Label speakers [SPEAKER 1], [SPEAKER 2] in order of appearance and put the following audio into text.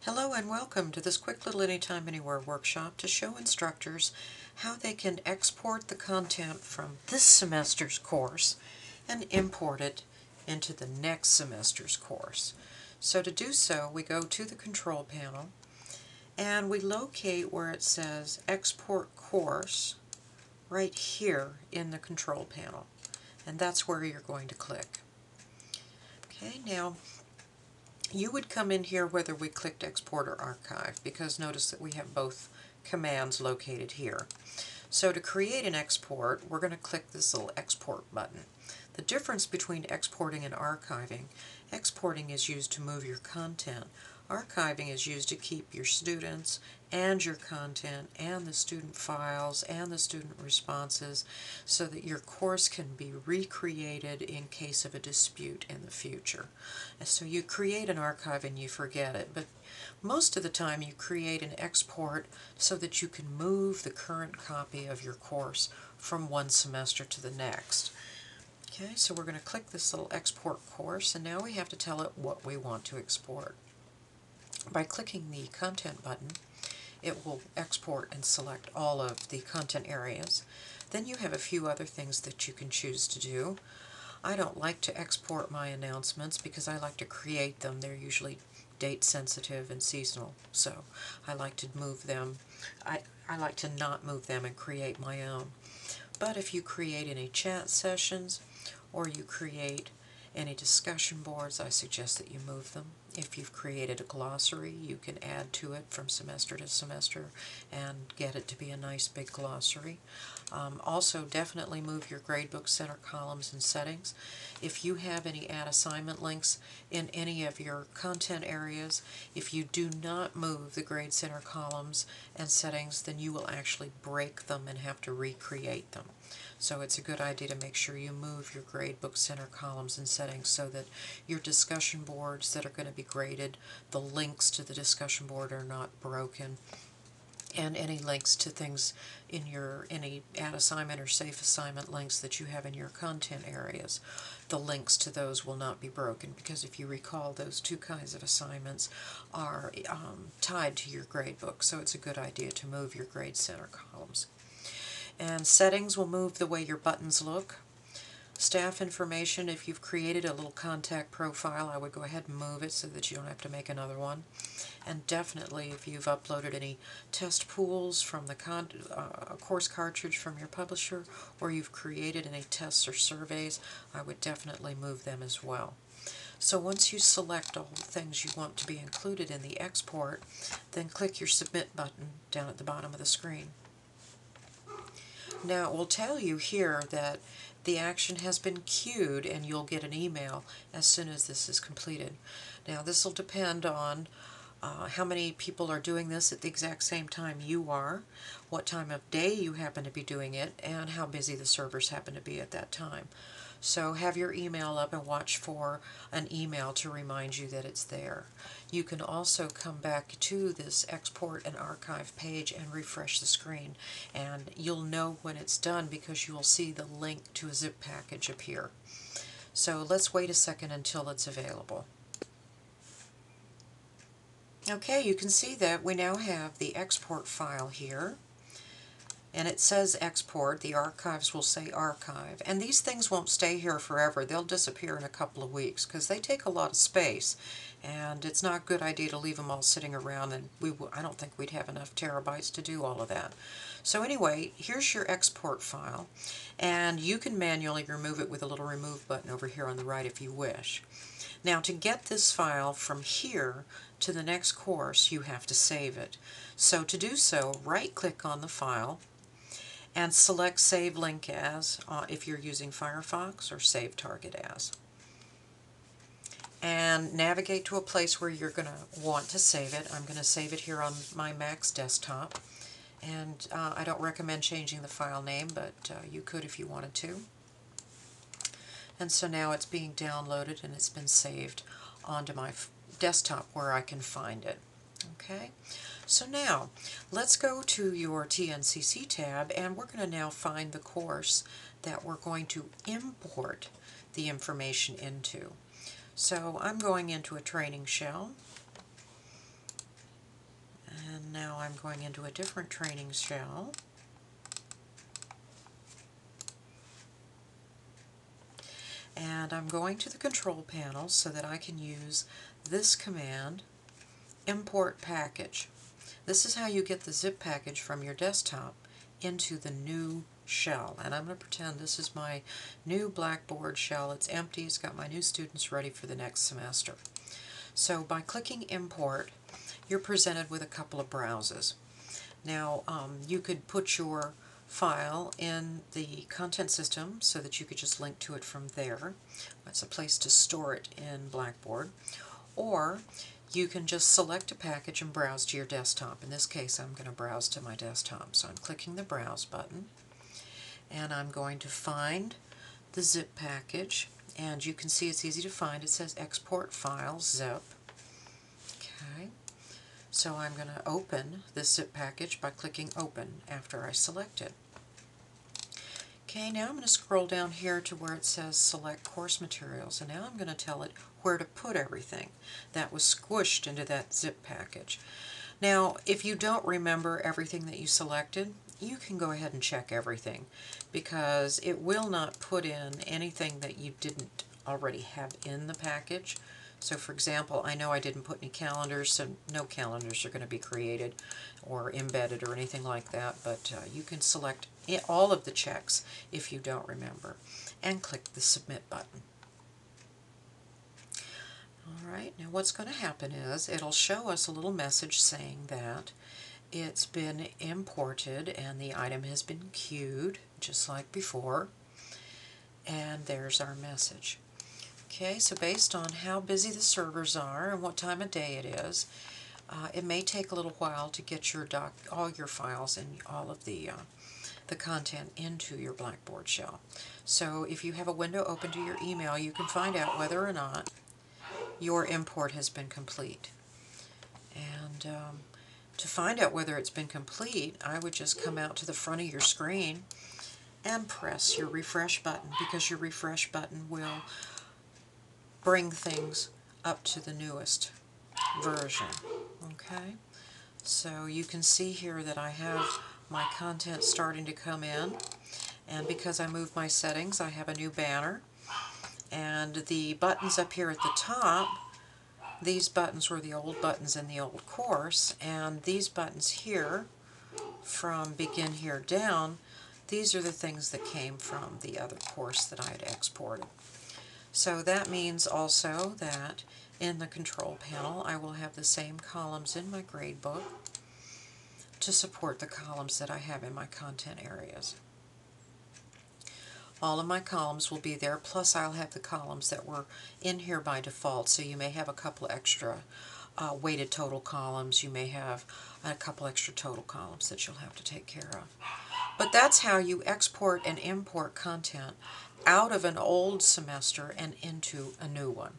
[SPEAKER 1] Hello and welcome to this quick little Anytime Anywhere workshop to show instructors how they can export the content from this semester's course and import it into the next semester's course. So to do so, we go to the control panel and we locate where it says Export Course right here in the control panel, and that's where you're going to click. Okay, now you would come in here whether we clicked Export or Archive, because notice that we have both commands located here. So to create an export, we're going to click this little Export button. The difference between exporting and exporting is used to move your content. Archiving is used to keep your students and your content and the student files and the student responses so that your course can be recreated in case of a dispute in the future. And so you create an archive and you forget it, but most of the time you create an export so that you can move the current copy of your course from one semester to the next. Okay, so we're going to click this little Export Course, and now we have to tell it what we want to export. By clicking the Content button, it will export and select all of the content areas. Then you have a few other things that you can choose to do. I don't like to export my announcements because I like to create them. They're usually date sensitive and seasonal, so I like to move them. I like to not move them and create my own. But if you create any chat sessions or you create any discussion boards, I suggest that you move them. If you've created a glossary, you can add to it from semester to semester and get it to be a nice big glossary. Also, definitely move your gradebook center columns and settings. If you have any add assignment links in any of your content areas, if you do not move the grade center columns and settings, then you will actually break them and have to recreate them. So it's a good idea to make sure you move your gradebook center columns and settings so that your discussion boards that are going to be graded, the links to the discussion board are not broken, and any links to things in any add assignment or safe assignment links that you have in your content areas, the links to those will not be broken, because if you recall, those two kinds of assignments are tied to your gradebook, so it's a good idea to move your grade center columns. And settings will move the way your buttons look. Staff information, if you've created a little contact profile, I would go ahead and move it so that you don't have to make another one. And definitely, if you've uploaded any test pools from the course cartridge from your publisher, or you've created any tests or surveys, I would definitely move them as well. So once you select all the things you want to be included in the export, then click your Submit button down at the bottom of the screen. Now it will tell you here that the action has been queued and you'll get an email as soon as this is completed. Now this will depend on how many people are doing this at the exact same time you are, what time of day you happen to be doing it, and how busy the servers happen to be at that time. So have your email up and watch for an email to remind you that it's there. You can also come back to this export and archive page and refresh the screen, and you'll know when it's done because you'll see the link to a zip package appear. So let's wait a second until it's available. Okay, you can see that we now have the export file here, and it says export. The archives will say archive, and these things won't stay here forever. They'll disappear in a couple of weeks because they take a lot of space, and it's not a good idea to leave them all sitting around, and I don't think we'd have enough terabytes to do all of that. So anyway, here's your export file, and you can manually remove it with a little remove button over here on the right if you wish. Now to get this file from here to the next course, you have to save it. So to do so, right-click on the file and select Save Link As if you're using Firefox, or Save Target As. And navigate to a place where you're going to want to save it. I'm going to save it here on my Mac's desktop. And I don't recommend changing the file name, but you could if you wanted to. And so now it's being downloaded and it's been saved onto my desktop where I can find it. Okay, so now let's go to your TNCC tab, and we're going to now find the course that we're going to import the information into. So I'm going into a training shell, Now I'm going into a different training shell. And I'm going to the control panel so that I can use this command, import package. This is how you get the zip package from your desktop into the new shell. And I'm going to pretend this is my new Blackboard shell. It's empty. It's got my new students ready for the next semester. So by clicking import, you're presented with a couple of browses. Now you could put your file in the content system so that you could just link to it from there. That's a place to store it in Blackboard. Or you can just select a package and browse to your desktop. In this case, I'm going to browse to my desktop. So I'm clicking the Browse button, and I'm going to find the zip package. And you can see it's easy to find. It says Export File Zip. Okay. So I'm going to open this zip package by clicking Open after I select it. Okay, now I'm going to scroll down here to where it says Select Course Materials, and now I'm going to tell it where to put everything that was squished into that zip package. Now, if you don't remember everything that you selected, you can go ahead and check everything, because it will not put in anything that you didn't already have in the package. So for example, I know I didn't put any calendars, so no calendars are going to be created or embedded or anything like that, but you can select all of the checks if you don't remember, and click the Submit button. Alright, now what's going to happen is it'll show us a little message saying that it's been imported and the item has been queued, just like before, and there's our message. Okay, so based on how busy the servers are and what time of day it is, it may take a little while to get your all your files and all of the content into your Blackboard shell. So if you have a window open to your email, you can find out whether or not your import has been complete. And to find out whether it's been complete, I would just come out to the front of your screen and press your refresh button, because your refresh button will bring things up to the newest version. Okay, so you can see here that I have my content starting to come in, and because I moved my settings, I have a new banner, and the buttons up here at the top, these buttons were the old buttons in the old course, and these buttons here from Begin Here down, these are the things that came from the other course that I had exported. So that means also that in the control panel I will have the same columns in my gradebook to support the columns that I have in my content areas. All of my columns will be there, plus I'll have the columns that were in here by default, so you may have a couple extra weighted total columns, you may have a couple extra total columns that you'll have to take care of. But that's how you export and import content out of an old semester and into a new one.